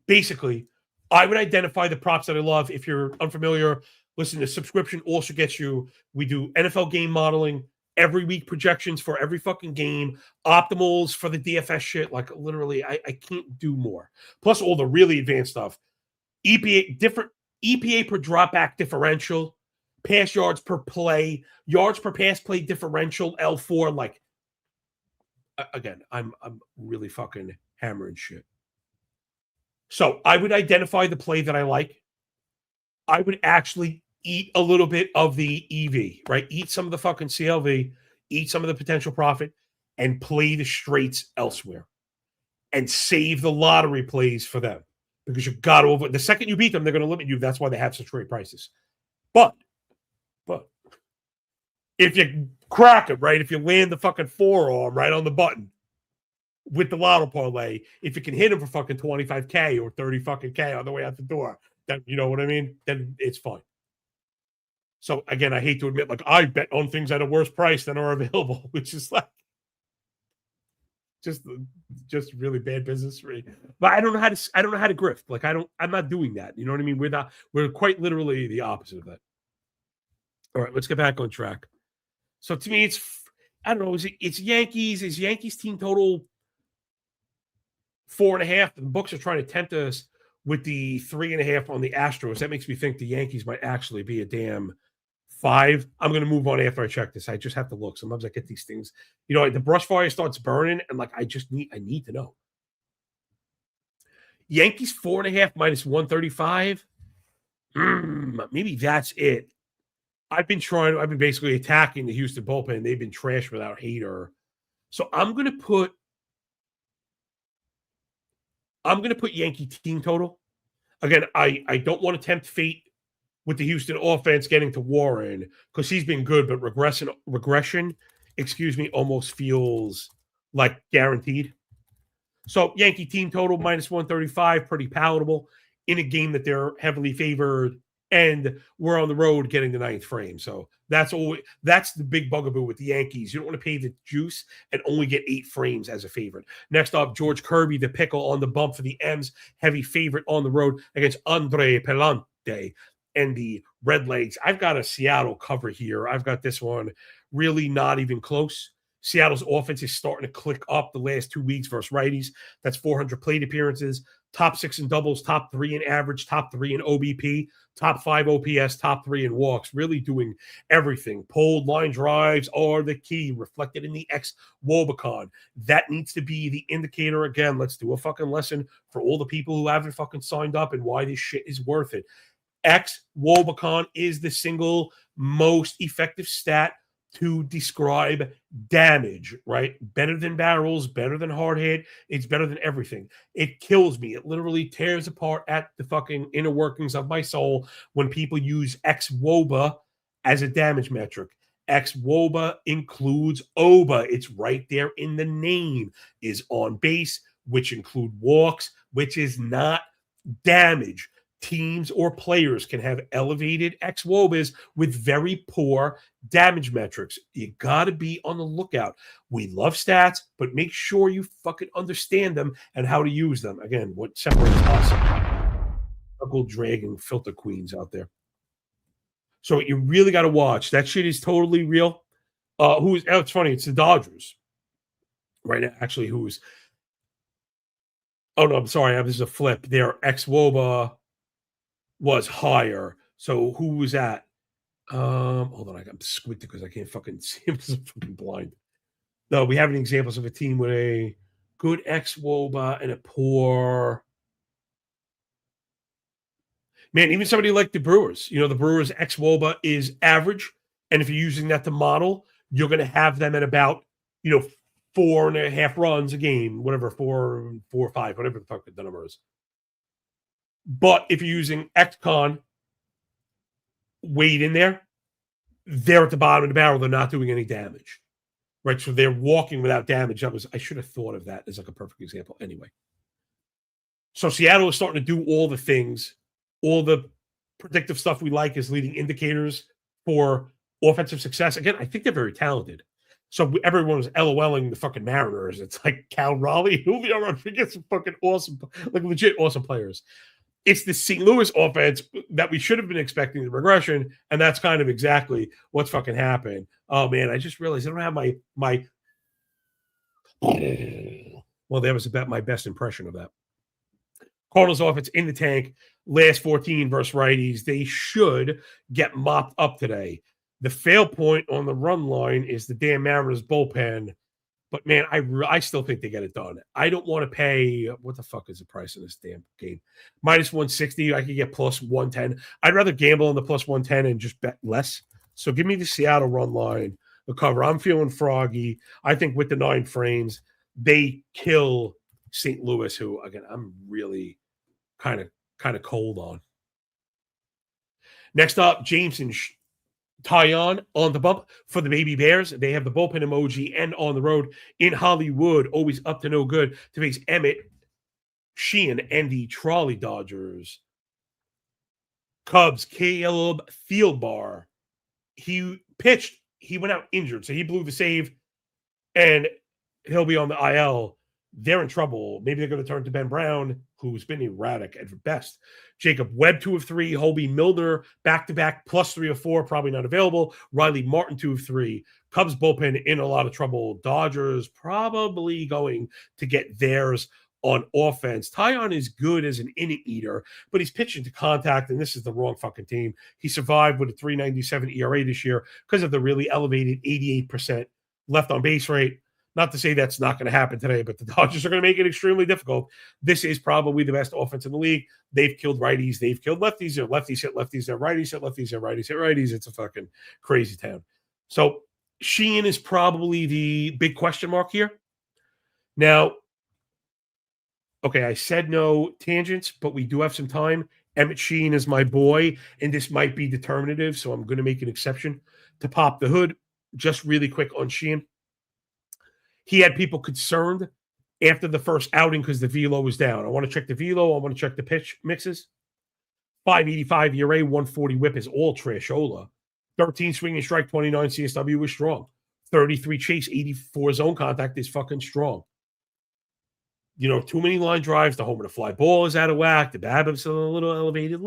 basically, I would identify the props that I love. If you're unfamiliar, listen, the subscription also gets you, we do NFL game modeling, every week projections for every fucking game, optimals for the DFS shit. Like, literally, I can't do more. Plus all the really advanced stuff. EPA per dropback differential, pass yards per play, yards per pass play differential, L4. Like, again, I'm really fucking hammering shit. So I would identify the play that I like. I would actually eat a little bit of the EV, right? Eat some of the fucking CLV, eat some of the potential profit, and play the straights elsewhere. And save the lottery plays for them. Because you got to over the second you beat them, they're going to limit you. That's why they have such great prices. But if you crack it, right? If you land the fucking forearm right on the button with the lotto parlay, if you can hit him for fucking 25K or 30 fucking K on the way out the door, then you know what I mean? Then it's fine. So again, I hate to admit, like, I bet on things at a worse price than are available, which is like just really bad business for me. But I don't know how to grift. Like, I'm not doing that. You know what I mean? We're quite literally the opposite of that. All right, let's get back on track. So to me, I don't know, it's Yankees. Is Yankees team total 4.5? The books are trying to tempt us with the 3.5 on the Astros. That makes me think the Yankees might actually be a damn 5. I'm going to move on after I check this. I just have to look. Sometimes I get these things, you know, the brush fire starts burning, and like I need to know. Yankees 4.5 minus 135. Maybe that's it. I've been basically attacking the Houston bullpen. They've been trash without Hader. So I'm going to put Yankee team total. Again, I don't want to tempt fate with the Houston offense getting to Warren because he's been good, but regression, almost feels like guaranteed. So Yankee team total minus 135, pretty palatable in a game that they're heavily favored, and we're on the road getting the 9th frame. So that's the big bugaboo with the Yankees. You don't want to pay the juice and only get 8 frames as a favorite. Next up, George Kirby, the pickle on the bump for the M's, heavy favorite on the road against Andre Pelante and the Redlegs. I've got a Seattle cover here. I've got this one really not even close. Seattle's offense is starting to click up the last 2 weeks versus righties. That's 400 plate appearances, top 6 in doubles, top 3 in average, top 3 in OBP, top 5 OPS, top 3 in walks, really doing everything. Pulled line drives are the key, reflected in the X-Wobicon. That needs to be the indicator. Again, let's do a fucking lesson for all the people who haven't fucking signed up and why this shit is worth it. X-Wobicon is the single most effective stat to describe damage, right? Better than barrels, better than hard hit. It's better than everything. It kills me. It literally tears apart at the fucking inner workings of my soul when people use X-Woba as a damage metric. X-Woba includes OBA. It's right there in the name. Is on base, which include walks, which is not damage. Teams or players can have elevated X-Wobas with very poor damage metrics. You got to be on the lookout. We love stats, but make sure you fucking understand them and how to use them. Again, what separates us, Uncle Dragon filter queens out there. So you really got to watch. That shit is totally real. It's funny. It's the Dodgers right now, actually, oh no, I'm sorry. This is a flip. Their X-Woba was higher. So who was that? Hold on, I'm squinting because I can't fucking see him because I'm fucking blind. No, we have any examples of a team with a good ex-Woba and a poor. Man, even somebody like the Brewers. You know, the Brewers ex-Woba is average, and if you're using that to model, you're going to have them at about 4.5 runs a game, whatever, 4 or 5, whatever the fuck the number is. But if you're using ex-con weight in there, they're at the bottom of the barrel. They're not doing any damage. Right, so they're walking without damage. I should have thought of that as like a perfect example. Anyway, so Seattle is starting to do all the things, all the predictive stuff we like as leading indicators for offensive success. Again, I think they're very talented. So everyone was LOLing the fucking Mariners. It's like Cal Raleigh, Julio Rodriguez, some fucking awesome, like legit awesome players. It's the St. Louis offense that we should have been expecting the regression, and that's kind of exactly what's fucking happened. Oh man, I just realized I don't have my. Well, that was about my best impression of that. Cardinals offense in the tank, last 14 versus righties. They should get mopped up today. The fail point on the run line is the damn Mariners bullpen. But man, I still think they get it done. I don't want to pay, what the fuck is the price in this damn game? Minus 160, I could get plus 110. I'd rather gamble on the plus 110 and just bet less. So give me the Seattle run line, the cover. I'm feeling froggy. I think with the 9 frames, they kill St. Louis, who, again, I'm really kind of cold on. Next up, Jameson Tyon on the bump for the Baby Bears. They have the bullpen emoji and on the road in Hollywood, always up to no good to face Emmett Sheehan and the Trolley Dodgers. Cubs, Caleb Fieldbar. He pitched. He went out injured, so he blew the save, and he'll be on the IL. They're in trouble. Maybe they're going to turn to Ben Brown, who's been erratic at best. Jacob Webb, 2 of 3. Hobie Milner, back-to-back, plus 3 of 4, probably not available. Riley Martin, 2 of 3. Cubs bullpen in a lot of trouble. Dodgers probably going to get theirs on offense. Tyon is good as an inning eater, but he's pitching to contact, and this is the wrong fucking team. He survived with a 3.97 ERA this year because of the really elevated 88% left on base rate. Not to say that's not going to happen today, but the Dodgers are going to make it extremely difficult. This is probably the best offense in the league. They've killed righties. They've killed lefties. Their lefties hit lefties. Their righties hit lefties. Their righties hit righties. It's a fucking crazy town. So Sheehan is probably the big question mark here. Now, okay, I said no tangents, but we do have some time. Emmett Sheehan is my boy, and this might be determinative, so I'm going to make an exception to pop the hood. Just really quick on Sheehan. He had people concerned after the first outing because the velo was down. I want to check the velo. I want to check the pitch mixes. 585 ERA, 140 whip is all trashola. 13 swing and strike, 29 CSW is strong. 33 chase, 84 zone contact is fucking strong. Too many line drives. The home and the fly ball is out of whack. The BABIP's a little elevated.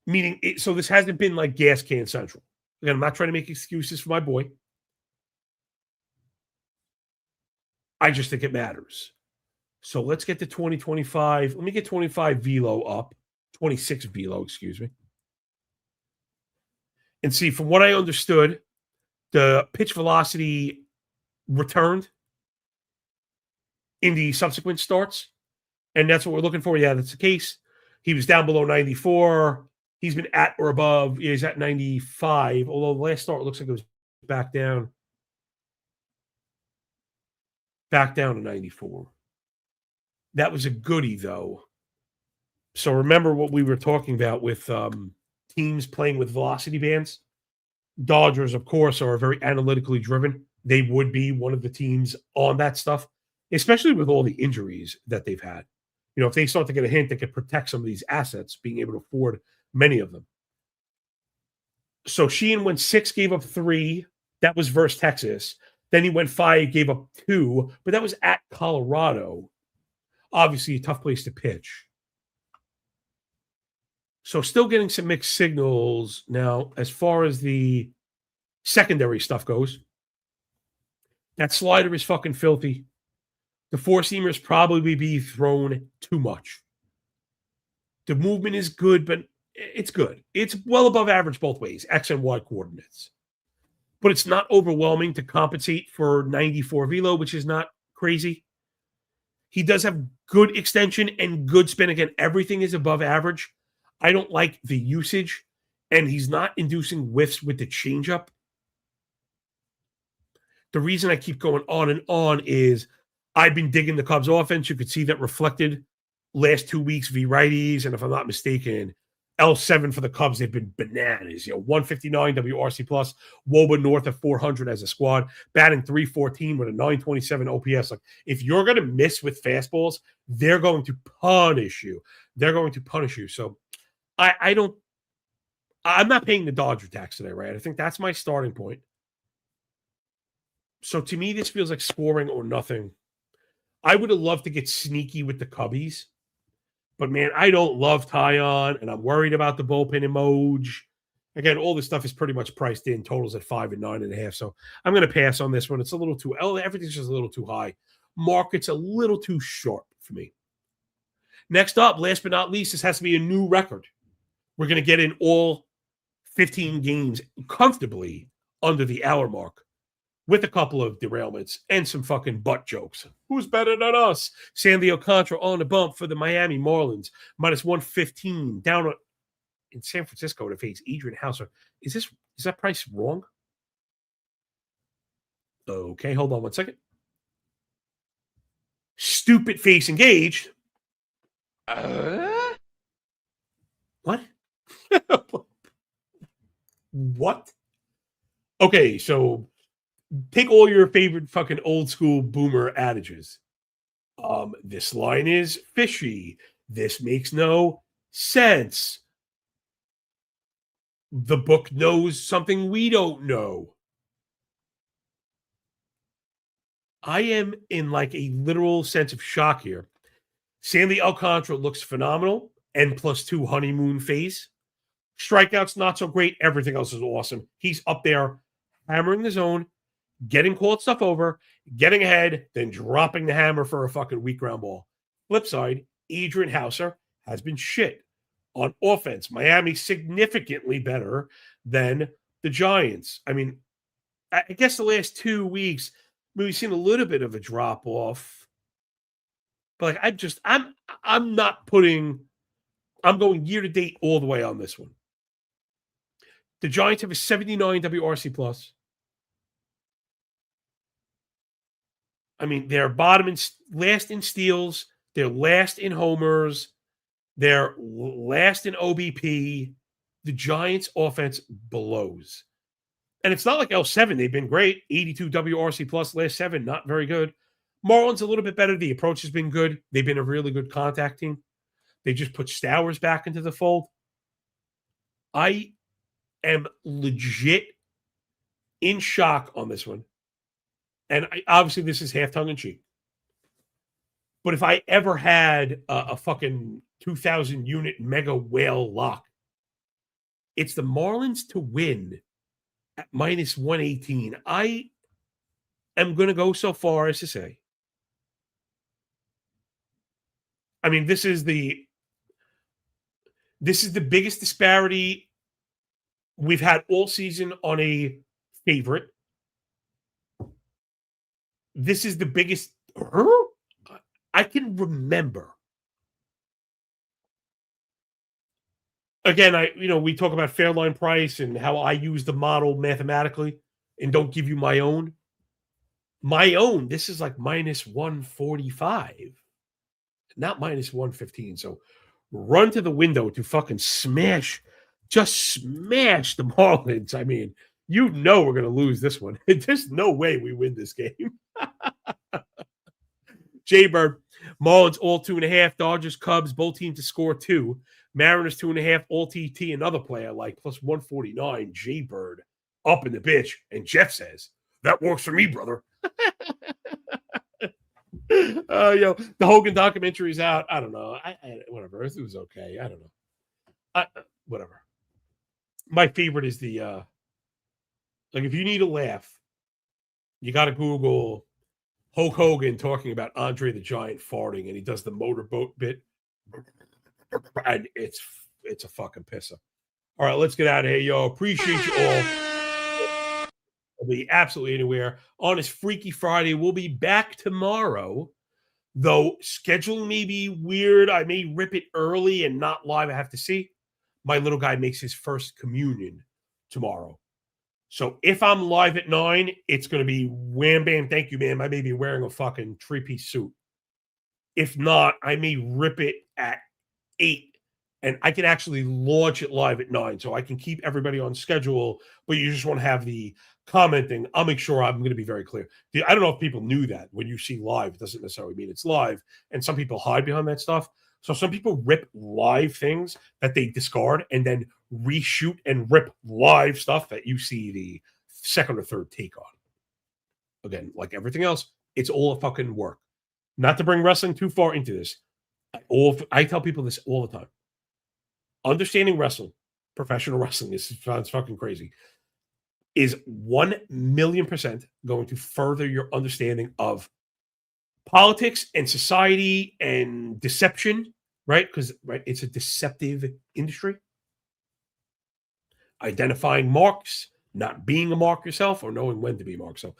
Meaning, so this hasn't been like gas can central. Again, I'm not trying to make excuses for my boy. I just think it matters. So let's get to 2025. Let me get 25 velo up. 26 velo, excuse me. And see, from what I understood, the pitch velocity returned in the subsequent starts. And that's what we're looking for. Yeah, that's the case. He was down below 94. He's been at or above. Yeah, he's at 95. Although the last start looks like it was back down. Back down to 94. That was a goodie, though. So remember what we were talking about with teams playing with velocity bands? Dodgers, of course, are very analytically driven. They would be one of the teams on that stuff, especially with all the injuries that they've had. If they start to get a hint, they could protect some of these assets, being able to afford many of them. So Sheehan went 6, gave up 3. That was versus Texas. Then he went 5, gave up 2, but that was at Colorado. Obviously, a tough place to pitch. So still getting some mixed signals. Now, as far as the secondary stuff goes, that slider is fucking filthy. The four-seamers probably be thrown too much. The movement is good, but it's good. It's well above average both ways, X and Y coordinates. but it's not overwhelming to compensate for 94 velo, which is not crazy. He does have good extension and good spin. Again, everything is above average. I don't like the usage, and he's not inducing whiffs with the changeup. The reason I keep going on and on is I've been digging the Cubs offense. You could see that reflected last 2 weeks v righties. And if I'm not mistaken, L7 for the Cubs, they've been bananas. 159 WRC plus, WOBA north of 400 as a squad, batting 314 with a 927 OPS. Like, if you're going to miss with fastballs, they're going to punish you. So I'm not paying the Dodger tax today, right? I think that's my starting point. So to me, this feels like scoring or nothing. I would have loved to get sneaky with the Cubbies. But, man, I don't love Tyon, and I'm worried about the bullpen emoji. Again, all this stuff is pretty much priced in, totals at 5 and 9.5. So I'm going to pass on this one. It's a little too – everything's just a little too high. Market's a little too short for me. Next up, last but not least, this has to be a new record. We're going to get in all 15 games comfortably under the hour mark, with a couple of derailments and some fucking butt jokes. Who's better than us? Sandy Alcantara on the bump for the Miami Marlins. Minus 115 down in San Francisco to face Adrian Houser. Is that price wrong? Okay, hold on one second. Stupid face engaged. What? What? Okay, so take all your favorite fucking old school boomer adages. This line is fishy. This makes no sense. The book knows something we don't know. I am in like a literal sense of shock here. Sandy Alcantara looks phenomenal. N+2 honeymoon phase. Strikeouts not so great. Everything else is awesome. He's up there hammering the zone, getting called stuff over, getting ahead, then dropping the hammer for a fucking weak ground ball. Flip side, Adrian Houser has been shit on offense. Miami significantly better than the Giants. I mean, I guess the last 2 weeks, we've seen a little bit of a drop off. But like, I'm going year to date all the way on this one. The Giants have a 79 WRC plus. I mean, they're last in steals. They're last in homers. They're last in OBP. The Giants' offense blows. And it's not like L7. They've been great. 82 WRC plus, last 7, not very good. Marlins a little bit better. The approach has been good. They've been a really good contact team. They just put Stowers back into the fold. I am legit in shock on this one. And obviously this is half tongue-in-cheek. But if I ever had a fucking 2,000 unit mega whale lock, it's the Marlins to win at minus 118. I am going to go so far as to say, I mean, this is the biggest disparity we've had all season on a favorite. This is the biggest I can remember. Again, we talk about Fairline price and how I use the model mathematically and don't give you my own. My own, this is like minus 145, not minus 115. So run to the window to fucking smash the Marlins. I mean, we're going to lose this one. There's no way we win this game. Jaybird, Marlins all 2.5, Dodgers, Cubs, both teams to score 2. Mariners 2.5, all TT, another player like plus 149. Jaybird up in the bitch. And Jeff says, that works for me, brother. The Hogan documentary is out. I don't know. Whatever. It was okay. I don't know. Whatever. My favorite is the like if you need a laugh, you got to Google Hulk Hogan talking about Andre the Giant farting, and he does the motorboat bit, and it's a fucking pisser. All right, let's get out of here, yo. Appreciate you all. It'll be absolutely anywhere on this Freaky Friday. We'll be back tomorrow, though schedule may be weird. I may rip it early and not live. I have to see. My little guy makes his first communion tomorrow. So if I'm live at 9, it's going to be wham, bam, thank you, ma'am. I may be wearing a fucking 3-piece suit. If not, I may rip it at 8, and I can actually launch it live at 9, so I can keep everybody on schedule, but you just want to have the commenting. I'll make sure I'm going to be very clear. I don't know if people knew that when you see live, it doesn't necessarily mean it's live, and some people hide behind that stuff. So some people rip live things that they discard and then reshoot and rip live stuff that you see the second or third take on. Again, like everything else, it's all a fucking work. Not to bring wrestling too far into this. I tell people this all the time. Understanding wrestling, professional wrestling, this sounds fucking crazy, is 1,000,000% going to further your understanding of politics and society and deception, right? Because it's a deceptive industry. Identifying marks, not being a mark yourself, or knowing when to be a mark. So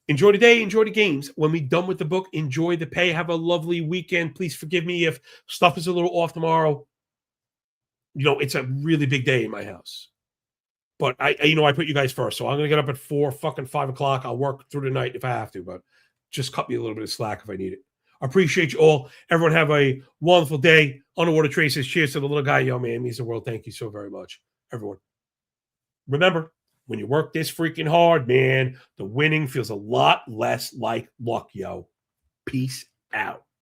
enjoy the day, enjoy the games. When we're done with the book, enjoy the pay. Have a lovely weekend. Please forgive me if stuff is a little off tomorrow. It's a really big day in my house. But I put you guys first. So I'm going to get up at 5 o'clock. I'll work through the night if I have to, but just cut me a little bit of slack if I need it. I appreciate you all. Everyone have a wonderful day. Underwater Traces. Cheers to the little guy. Yo, man, means the world. Thank you so very much, everyone. Remember, when you work this freaking hard, man, the winning feels a lot less like luck, yo. Peace out.